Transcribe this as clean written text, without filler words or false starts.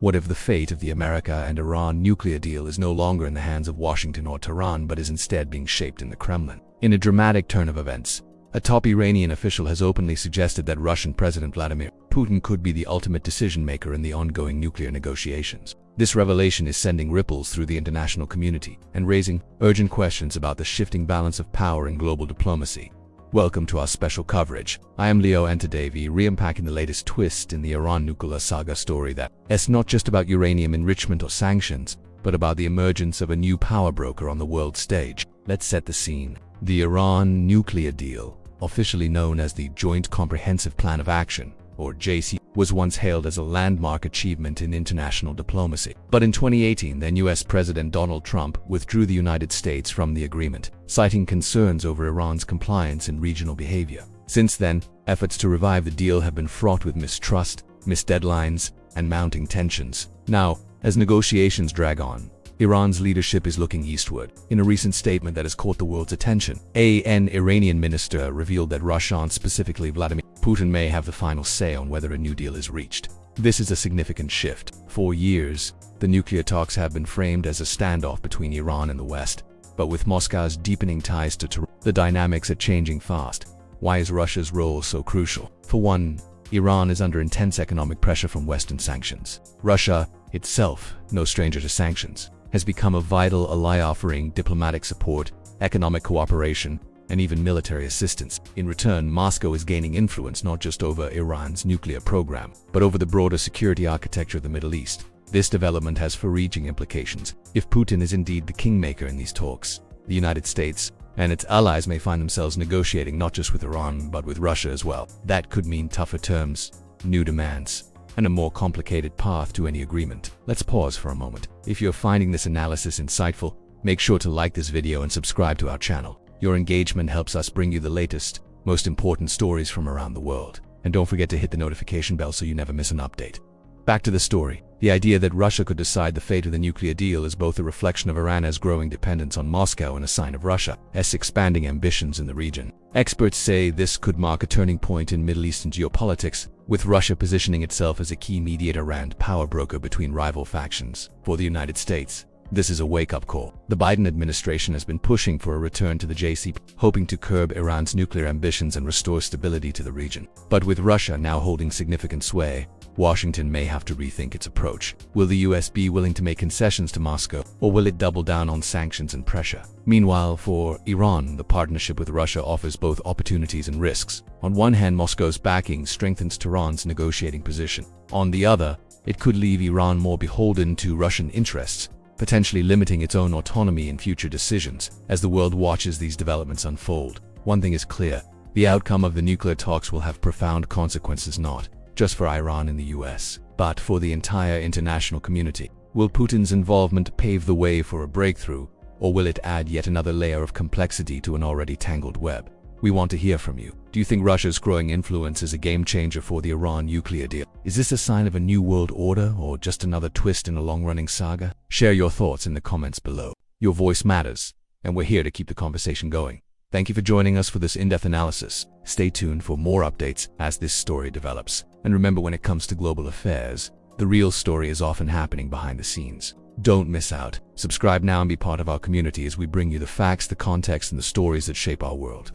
What if the fate of the America and Iran nuclear deal is no longer in the hands of Washington or Tehran, but is instead being shaped in the Kremlin? In a dramatic turn of events, a top Iranian official has openly suggested that Russian President Vladimir Putin could be the ultimate decision-maker in the ongoing nuclear negotiations. This revelation is sending ripples through the international community and raising urgent questions about the shifting balance of power in global diplomacy. Welcome to our special coverage. I am Leo, and today we re-unpacking the latest twist in the Iran nuclear saga story that's not just about uranium enrichment or sanctions, but about the emergence of a new power broker on the world stage. Let's set the scene. The Iran nuclear deal, officially known as the Joint Comprehensive Plan of Action, or JC, was once hailed as a landmark achievement in international diplomacy. But in 2018, then US President Donald Trump withdrew the United States from the agreement, citing concerns over Iran's compliance and regional behavior. Since then, efforts to revive the deal have been fraught with mistrust, missed deadlines, and mounting tensions. Now, as negotiations drag on, Iran's leadership is looking eastward. In a recent statement that has caught the world's attention, an Iranian minister revealed that Russia, and specifically Vladimir Putin, may have the final say on whether a new deal is reached. This is a significant shift. For years, the nuclear talks have been framed as a standoff between Iran and the West, but with Moscow's deepening ties to Tehran, the dynamics are changing fast. Why is Russia's role so crucial? For one, Iran is under intense economic pressure from Western sanctions. Russia, itself, no stranger to sanctions, has become a vital ally, offering diplomatic support, economic cooperation, and even military assistance. In return, Moscow is gaining influence not just over Iran's nuclear program, but over the broader security architecture of the Middle East. This development has far-reaching implications. If Putin is indeed the kingmaker in these talks, the United States and its allies may find themselves negotiating not just with Iran, but with Russia as well. That could mean tougher terms, new demands, and a more complicated path to any agreement. Let's pause for a moment. If you're finding this analysis insightful, make sure to like this video and subscribe to our channel. Your engagement helps us bring you the latest, most important stories from around the world. And don't forget to hit the notification bell so you never miss an update. Back to the story. The idea that Russia could decide the fate of the nuclear deal is both a reflection of Iran's growing dependence on Moscow and a sign of Russia's expanding ambitions in the region. Experts say this could mark a turning point in Middle Eastern geopolitics, with Russia positioning itself as a key mediator and power broker between rival factions. For the United States, this is a wake-up call. The Biden administration has been pushing for a return to the JCPOA, hoping to curb Iran's nuclear ambitions and restore stability to the region. But with Russia now holding significant sway, Washington may have to rethink its approach. Will the US be willing to make concessions to Moscow, or will it double down on sanctions and pressure? Meanwhile, for Iran, the partnership with Russia offers both opportunities and risks. On one hand, Moscow's backing strengthens Tehran's negotiating position. On the other, it could leave Iran more beholden to Russian interests, potentially limiting its own autonomy in future decisions. As the world watches these developments unfold, one thing is clear: the outcome of the nuclear talks will have profound consequences, not just for Iran and the US, but for the entire international community. Will Putin's involvement pave the way for a breakthrough, or will it add yet another layer of complexity to an already tangled web? We want to hear from you. Do you think Russia's growing influence is a game changer for the Iran nuclear deal? Is this a sign of a new world order, or just another twist in a long-running saga? Share your thoughts in the comments below. Your voice matters, and we're here to keep the conversation going. Thank you for joining us for this in-depth analysis. Stay tuned for more updates as this story develops. And remember, when it comes to global affairs, the real story is often happening behind the scenes. Don't miss out. Subscribe now and be part of our community as we bring you the facts, the context, and the stories that shape our world.